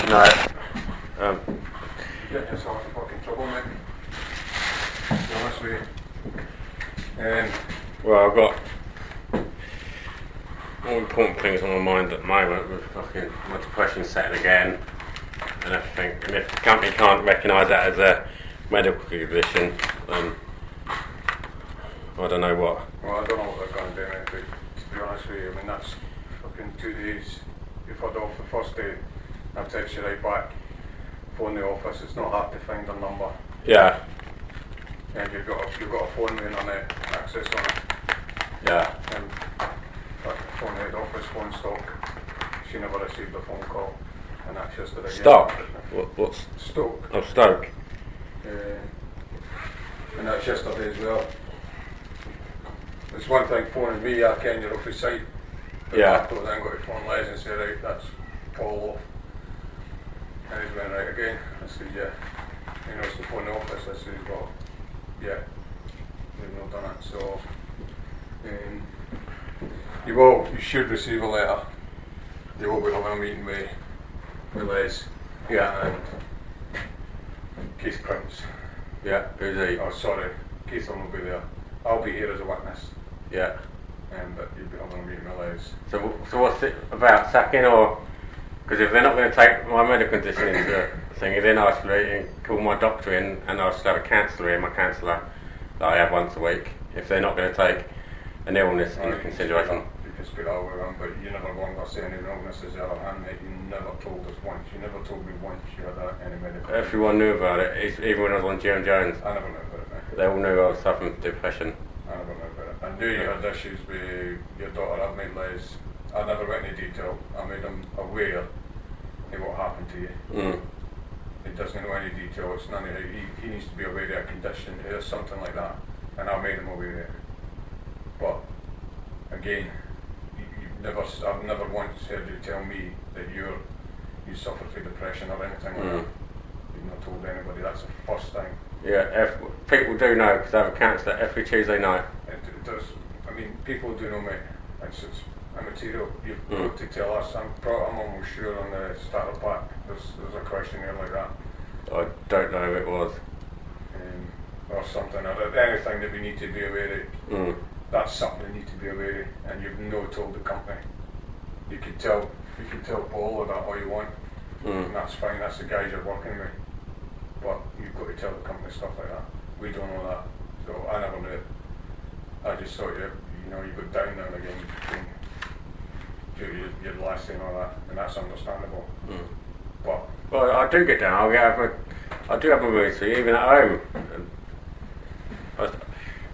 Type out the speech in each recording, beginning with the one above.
No. You get yourself in fucking trouble, mate. To be honest with you. Well, I've got more important things on my mind at the moment with fucking my depression setting again and everything. And if the company can't recognise that as a medical condition, then I don't know what. Well, I don't know what they're going to do, mate, but to be honest with you, I mean, that's fucking 2 days. You've had off the first day, I'll text you right back. Phone the office, it's not hard to find a number. Yeah. And you've got a phone with internet access on it. Yeah. And phone head office, phone stock. She never received a phone call. And that's yesterday. Stock? What's Stoke? Oh, Stoke. And that's yesterday as well. It's one thing phoning me, I can you're off the site. But Yeah. I then got to phone Les and say, right, that's Paul off. And he's went, right again. I said, yeah. You know, it's the phone office. I said, well, yeah, we've not done it. So, you should receive a letter. You will be having a meeting with Les. Yeah. And Keith Prince. Yeah. Who's he? Oh, sorry, Keith will be there. I'll be here as a witness. Yeah. But you'll be having a meeting with Les. So what's it about, sacking or? Because if they're not going to take my medical condition into the thing, then I'll call my doctor in and I'll have a counsellor here, my counsellor that I have once a week. If they're not going to take an illness into consideration. You can speak all the way around, but you never want to say any illnesses the other hand, mate. You never told us once. You never told me once you had any medical. Everyone knew about it, even when I was on Jim Jones. I never knew about it, mate. They all knew I was suffering from depression. I never knew about it. I knew you had issues with your daughter. I've made Les. I never went into detail. I made him aware of what happened to you. He doesn't know any detail. It's none of it. He needs to be aware of a condition. There's something like that, and I made him aware of it. But again, I've never once heard you tell me that you suffer from depression or anything like that. You've not told anybody. That's the first thing. Yeah, people do know because I have a counsellor every Tuesday night. It does. I mean, people do know, mate. It's immaterial. You've got to tell us. I'm almost sure on the starter pack there's a questionnaire like that. I don't know who it was. Or something, or anything that we need to be aware of. That's something we need to be aware of, and you've no told the company. You can tell Paul that all you want, and that's fine. That's the guys you're working with. But you've got to tell the company stuff like that. We don't know that, so I never knew it. I just thought you got down now and again. Your last thing and all that, and that's understandable. But well, I do get down. I do have my mood swings, even at home.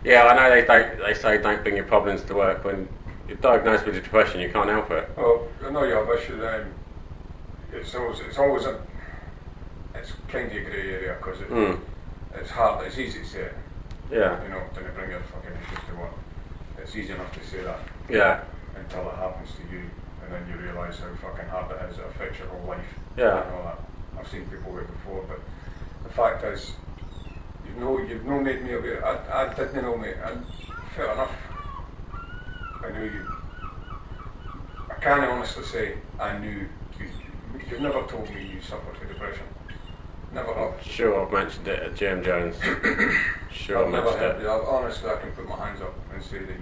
Yeah, I know they say don't bring your problems to work. When you're diagnosed with depression, you can't help it. well, I know you have issues. It's kind of a grey area because it's hard. It's easy to say it. Yeah. You know, don't bring your fucking issues to work. It's easy enough to say that. Yeah. Until it happens to you, and then you realise how fucking hard it is. It affects your whole life. Yeah. And all that. I've seen people with it before, but the fact is, you've no made me aware. I didn't know, mate. Fair enough. I knew you. I can't honestly say I knew you. You've never told me you suffered from depression. Never have. Sure, I've mentioned it at Jim Jones. Sure, I've never mentioned heard it. you. Honestly, I can put my hands up and say that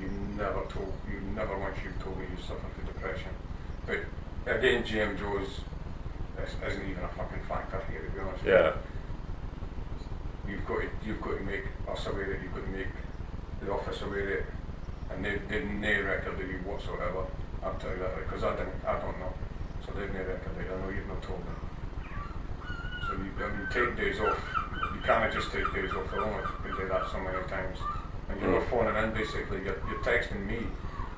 never once you've told me you suffered from depression. But again, GM Joe's isn't even a fucking factor here, to be honest. Yeah. You've got to make us aware of it. You've got to make the office aware of it, and they've no record of you whatsoever. I'll tell you that, because I don't know. So they've no record of it. I know you've not told them. So you take days off. You can't just take days off alone. You do that so many times, and you're not phoning in. Basically, you're texting me,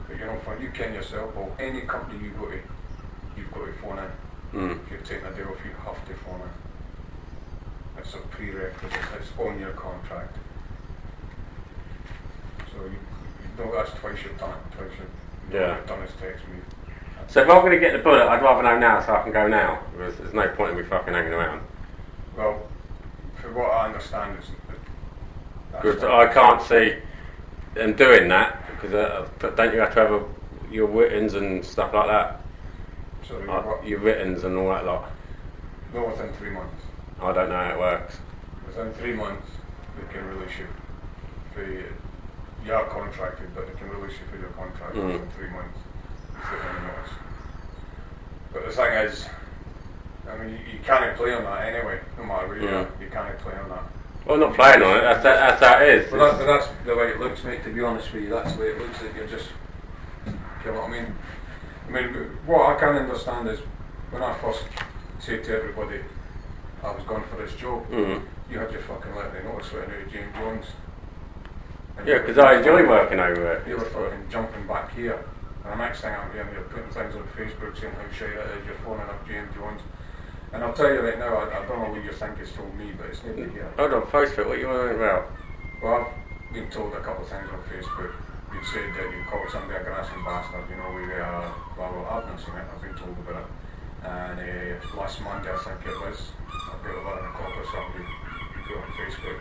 but you're not phoning. You can yourself. Or any company you've got to phone in. If you're taking a day off, you have to phone in. It's a prerequisite. It's on your contract. So you know that's twice you've done it. Twice you've done is text me. So if I'm going to get the bullet, I'd rather know now so I can go now. Because there's no point in me fucking hanging around. Well, for what I understand, Because I can't see them doing that. Because don't you have to have your writtens and stuff like that? So Your writtens and all that lot. No, within 3 months. I don't know how it works. Within 3 months, they can release you. You are contracted, but they can release you for your contract within 3 months. Without any notice. But the thing is, I mean, you can't play on that anyway, no matter where you are. You can't play on that. Well, not playing on it, that's how it is. But that's the way it looks, mate, to be honest with you. That's the way it looks, that you're just, you know what I mean? I mean, what I can understand is, when I first said to everybody I was going for this job, you had your fucking letter of notice written out of James Jones. Yeah, because I enjoy working over it. You were fucking jumping back here. And the next thing I'm hearing, you're putting things on Facebook saying how shit it is, you're phoning up James Jones. And I'll tell you right now, I don't know what you think has told me, but it's nobody here. Hold on, Facebook, what are you on about? Well, I've been told a couple of things on Facebook. You said that you called somebody a grassy bastard, you know, we are, well, I've not seen it, I've been told about it. And last Monday, I think it was, I've got a letter in a copy or something you put on Facebook,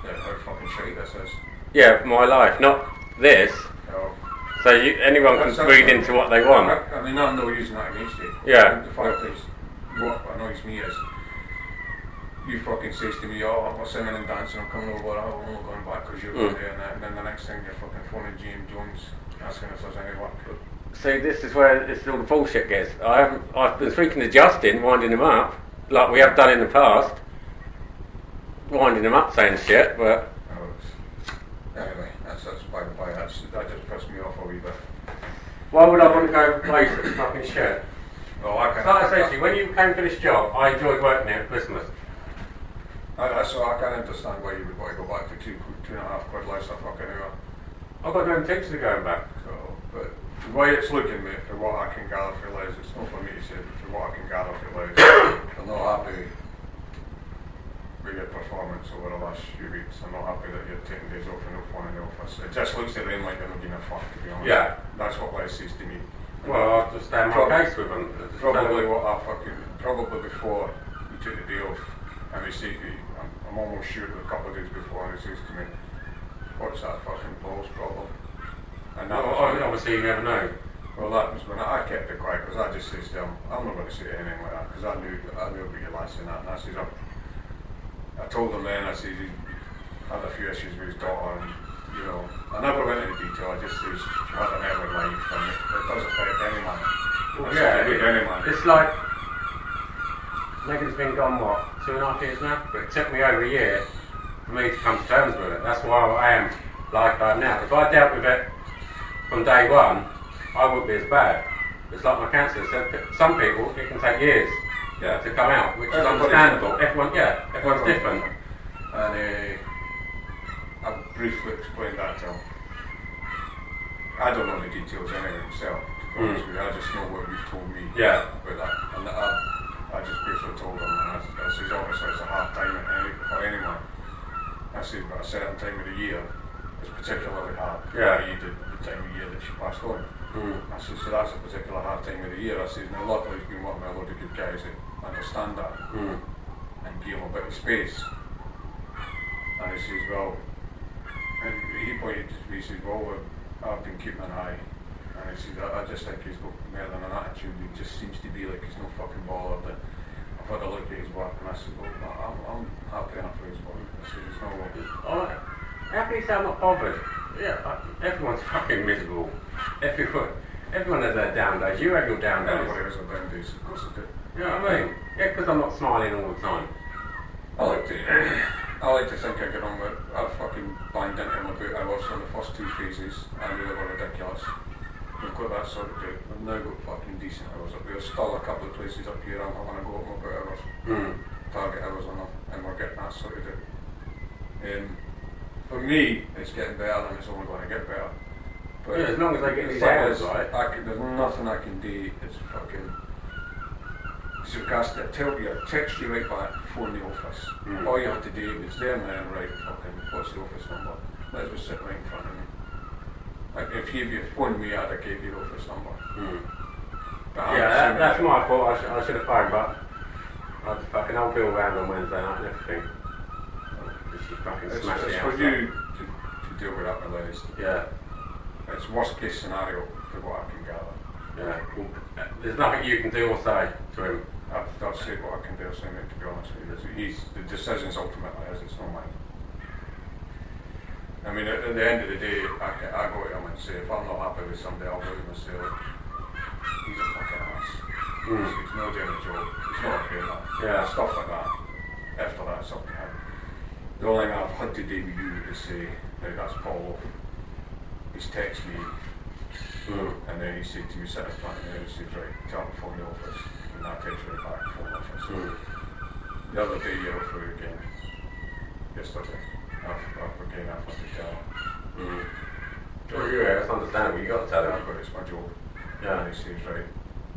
that how fucking shite this is. Yeah, my life, not this. Oh. So anyone can read into what they want. I mean, I'm not using that against you. Yeah. The fact is, what annoys me is, you fucking says to me, oh, I'm singing and dancing, I'm coming over, I'm only going back because you're over there, and then the next thing you're fucking phoning James Jones, asking if there's any work. See, this is where all the bullshit gets. I've been speaking to Justin, winding him up, like we have done in the past. Winding him up saying shit, but... Anyway, that's by the by, that just pissed me off a wee bit. Why would I want to go place that's fucking shit? Well, I can... Like I said to you, when you came for this job, I enjoyed working there at Christmas. So I can understand why you would want to go back to two and a half quid less a fucking hour. I've got no intention of going back. So, but the way it's looking, mate, for what I can gather for Les, it's not for me to say, but for what I can gather for Les, I'm not happy with your performance over the last few weeks. I'm not happy that you're taking days off and not phone in the office. It just looks to them like they're not giving a fuck, to be honest. Yeah. That's what Les says to me. Well, I'll just stand my case with them. Probably before we took the day off, and he said, I'm almost sure it was a couple of days before, and he says to me, what's that fucking balls problem? And that obviously you never know. Well, that was when I kept it quiet, because I just says to him, I'm not going to say anything like that, because I knew about your lads and that, and I says, I told him then, I said he had a few issues with his daughter, and you know, I never went into detail, I just says she had an early life, and it does affect any man. Well, yeah, any man. It's like, Megan's been gone, what, 2.5 years now? But it took me over a year for me to come to terms with it. That's why I am like I am now. If I dealt with it from day one, I wouldn't be as bad. It's like my cancer. Some people, it can take years to come out, which is understandable. Everyone's different. And I briefly explained that to him. I don't know the details anyway myself, to be honest with you. I just know what you've told me about that. And I just briefly told him, and I says, obviously it's a hard time for anyone. I said, but a certain time of the year is particularly hard. Yeah. The time of year that she passed on. I said, so that's a particular hard time of the year. I said, now luckily he's been working with a lot of good guys that understand that and give him a bit of space. And he says, well, and he pointed to me, he says, well, I've been keeping an eye. And he says, I just think he's got more than an attitude. He just seems to be like he's not fucking bothered. And I've had a look at his work, and I said, well, I'm happy enough with his work. I said, there's no worry. How can you say I'm not bothered? Yeah, everyone's fucking miserable. Everyone has their down days. You have your down days. Everybody has their down days, of course I do. You know what I mean? Yeah, because I'm not smiling all the time. I like to think I get on with it. I fucking banged into him about hours on the first two phases. I knew they were ridiculous. We've got that sorted out. We've now got fucking decent hours up there. There's still a couple of places up here I'm going to go up with about hours. Target hours on them, and we're getting that sorted out. For me, it's getting better, and it's only going to get better. But as long as I get these hours right. There's nothing I can do. It's fucking... Sarcastic. Text you right back, phone the office. All you have to do is there and then write fucking, what's the office number? Let's just sit right in front of me. Like if you phoned me, I'd have gave you the office number. Yeah, that's my fault. I should have phoned, but I just fucking I'll Bill around on Wednesday night and everything. She fucking smashed it out. It's for you to deal with that, Melissa. Yeah. It's worst case scenario for what I can gather. Yeah. Well, there's nothing you can do or say to him. I've said what I can do, so to be honest with you. The decision's ultimately his, it's not mine. I mean, at the end of the day, I go to him and say, if I'm not happy with somebody, I'll go to him and say, look, he's a fucking ass. He's not doing a job, he's not okay enough. Yeah, stuff like that. After that, it's up to him. The only thing I've had today with you is say, right, that's Paul. He's texted me, and then he said to you, sit us back, and then he said, right, tell him to phone the office, and I text right back, phone the office. The other day, you're off through again. Yesterday. Again, I've had to tell him. That's understandable, you got to tell him. But it's my job. Yeah. And he says, right,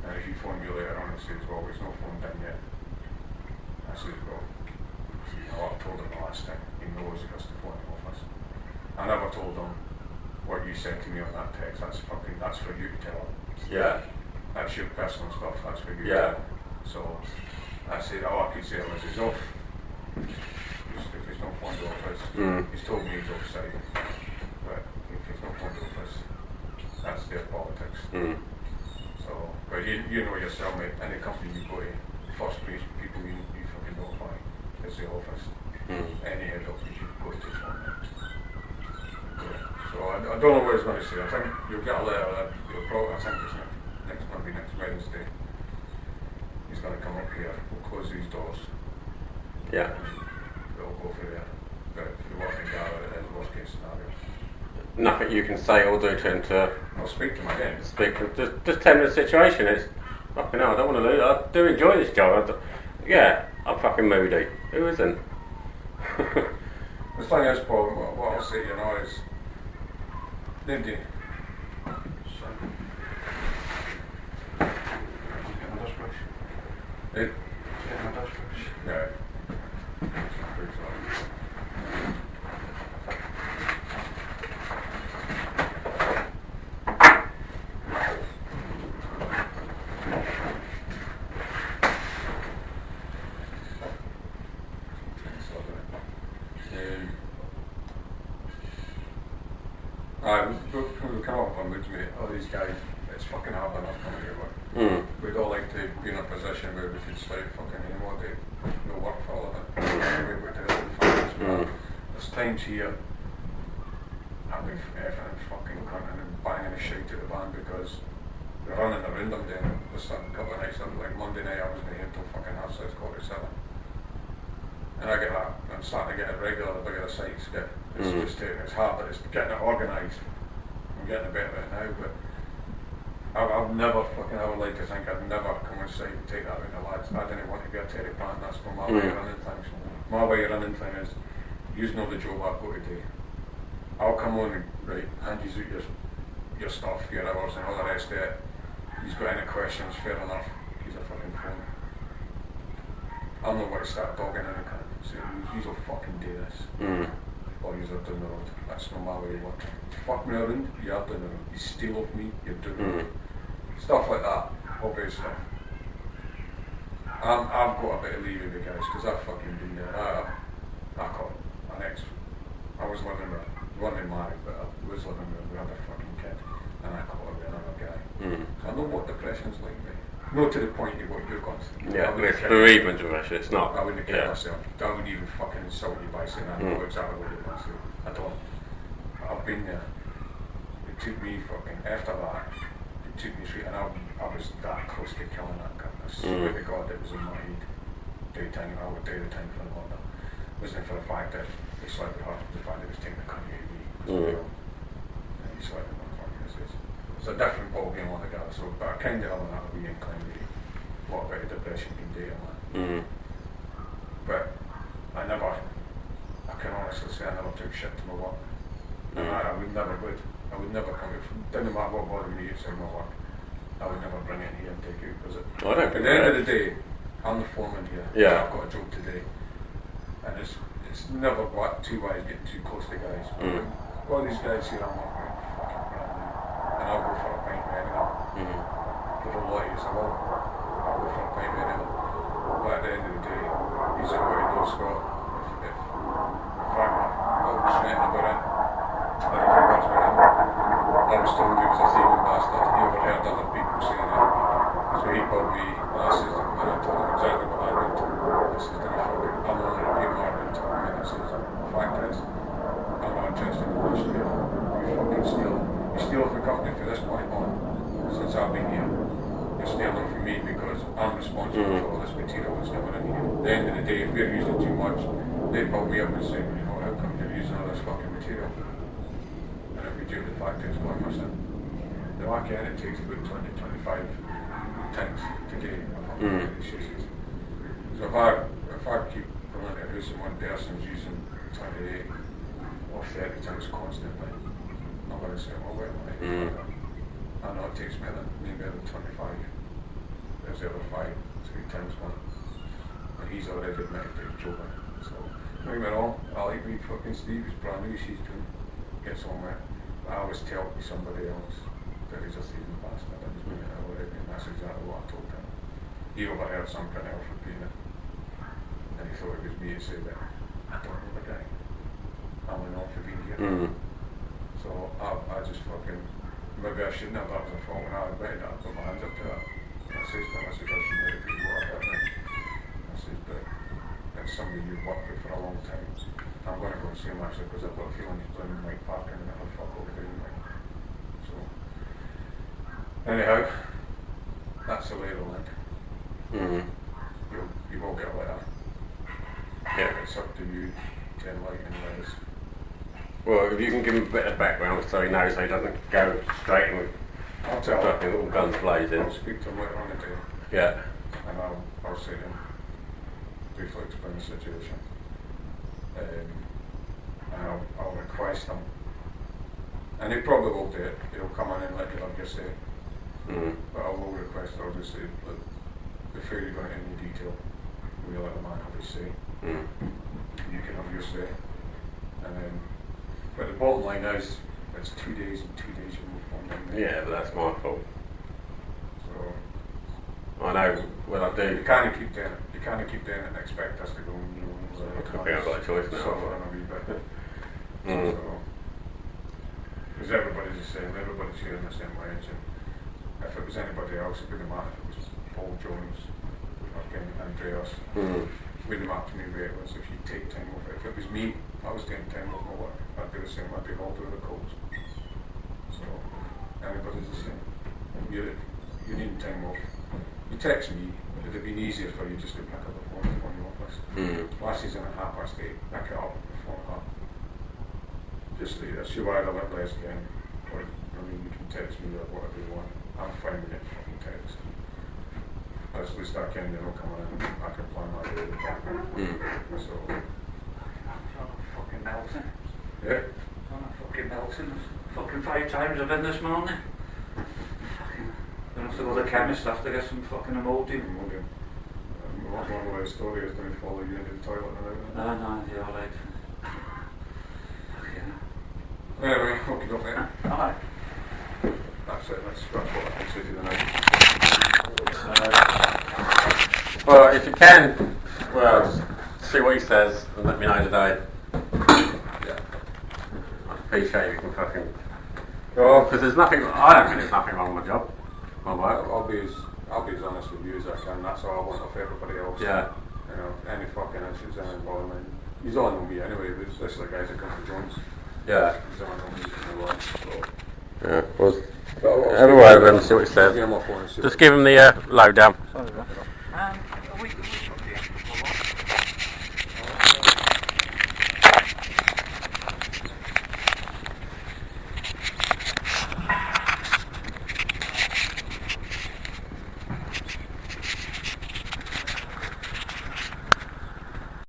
and if you phone me later on, he says, well, he's not phoned in yet. I says, well, I've told him the last time. He knows he has to phone the office. I never told him what you said to me on that text. That's for you to tell him. Yeah. That's your personal stuff, that's for you to Yeah. tell him. So I said, all I could say was he's off. If he's not phoned the office, he's told me he's offside. But if he's not phoned the office, that's their politics. So, but you know yourself, mate, any company you go to, first people you fucking notify is the office. Any head office you go to phone them. So I don't know what he's going to say. I think you'll get a letter. I think it's next Wednesday. He's going to come up here. We'll close these doors. Yeah. We'll go for there. But if you want to gather it is worst case scenario. Nothing you can say or do to him to I'll speak to him again. speak to him. Just tell him the situation. It's fucking hell, I don't want to lose. I do enjoy this job. I'm fucking moody. Who isn't? The thing is, Paul, what I'll say, you know, is nobody. Yeah. We come up on moods, mate. All these guys, it's fucking hard enough coming here work. We'd all like to be in a position where we could start fucking anymore day, no work for all of it. There's times here I'll be effing and fucking cunting and banging a shit to the band because we're running around them then. There's a couple of nights, like Monday night I was in here till fucking 6:47. And I get that, I'm starting to get it regular, the bigger the sites get. It's hard, but it's getting it organised. I'm getting a bit of it now, but I've never fucking, I would like to think I'd never come inside and take that out of the lads. I didn't want to be a Terry Pan, that's not my way of running things. My way of running things is, you know the job I've got to do. I'll come on and, right, hand you out your stuff, your hours and all the rest of it. He's got any questions, fair enough, he's a fucking phone. I'm not going to start dogging in and say, you'll fucking do this. Or you're down the road. That's not my way of working. Fuck me around, you're down the road. You steal off me, you're down the road. Stuff like that, obviously. I've got a bit of leave with the guys because I've fucking been there. I caught an ex. I was living with, we weren't married, but I was living with another fucking kid, and I caught her with another guy. So I know what depression's like, mate. Not to the point of what you're going through. Yeah, it's bereavement depression, it's not. I wouldn't kill myself. I wouldn't even fucking insult you by saying I know exactly what you're going through. I don't. I've been there. It took me fucking, after that, it took me straight, and I was that close to killing that guy. I swear to God it was in my head. Daytime, I would do the time for the murder. It wasn't for the fact that he slept with her, the fact that he was taking the country to me. And he slept with my fucking missus. It's a different ball game altogether, so, but I kind of have a wee incline to what a bit of depression can do to man. But I can honestly say I never took shit to my work. And I would never come, didn't matter what bothered me outside my work, I would never bring it here and take it, because at the end of the day, I'm the foreman here, I've got a job today, and it's never too wise getting too close to guys. All these guys here I'm not going fucking brand new, and I'll go for a pint with anyone. They don't like you, so I'll go for a pint with anyone. But at the end of the day, he's a way to go, Scott. If I'm sweating about it, but if it goes with him, I was told he was a thieving bastard. He overheard other people saying it. So he called me, and I said, when I told him you steal from the company for this point on, since I've been here. You're stealing from me because I'm responsible for all this material that's coming in here. At the end of the day, if we're using too much, they call me up and say, well, you know, how come you're using all this fucking material? And if we do the fact it's going missing. The market it takes about 20-25 tanks today of So if I keep going to a house and one person's using 28 or 30 tanks constantly, I'm going to say, well, wait a minute. I know it takes maybe 25. There's the other 5, 3 times one. And he's already admitted that he's joking. So, don't get me wrong, I like me fucking Steve, he's brand new, she's doing, gets on with it. I always tell somebody else that he's a thieving bastard, and that's exactly what I told him. He overheard something else repeating it. And he thought it was me to say that, I don't know the guy. I'm enough for being here. So I just fucking, maybe I shouldn't have, that was a fault when I admitted that, I put my hands up to that. I said to him, I shouldn't let people work at me. I said, but it's somebody you've worked with for a long time. I'm going to go and see him actually because I've got a feeling he's playing Mike Parkin and I'll fuck over doing Mike. So, anyhow, that's the lay of the land. You will get a letter. Yeah. It's up to you to enlighten us. Well, if you can give him a bit of background so he knows so he doesn't go straight in with I'll tell fucking him. all guns blazing. I'll speak to him later on today. Yeah. And I'll say to him, briefly explain the situation. And I'll request him. And he probably will do it. He'll come in and let you have your say. But I will request, I'll just say, look, before you go into any detail, we'll let the man have his say. You can have your say. And then, but the bottom line is, it's 2 days and 2 days you move on. Yeah, but that's my fault. So, I know what I do. you can't keep doing it. You can't keep doing it and expect us to go, I think I've got a choice now. Suffer a wee bit. So, because everybody's the same, everybody's here in the same wage. And if it was anybody else, it wouldn't matter if it was Paul Jones, fucking Andreas. Wouldn't matter to me where it was if you take time off. If it was me, if I was taking time off my work, I'd do the same, I'd be hauled through the coals. So, everybody's the same. You need time off. You text me, it'd have been easier for you just to pick up the phone and phone your office. Last season at 8:30, pick it up and phone her. Just say, that's your either let Les again, or you can text me or whatever you want. I'm fine with it, fucking text. At least I can, coming in, I can plan my day in the background. So, Fucking melting. yeah. I'm not fucking melting. Fucking 5 times I've been this morning. Fucking, gonna have to go to the chemist after get some fucking emoji. One of my stories is going to follow you into the toilet and everything. No, you're alright. Anyway, okay, go mate. Alright. That's it, that's what I can say to you tonight. Well, if you can, well, see what he says and let me know today. Yeah. I'd appreciate if you can fucking... Well, because there's nothing, I don't think there's nothing wrong with my job, my work. I'll be as honest with you as I can, that's all I want of everybody else. Yeah. You know, any fucking issues, any involvement. He's all on me anyway, this is the guys that come from Jones. Yeah. He's all on me in a lot, so. Yeah, well, I'll have a word with him, see what he says. give him a phone and see Just give him the lowdown. Sorry, we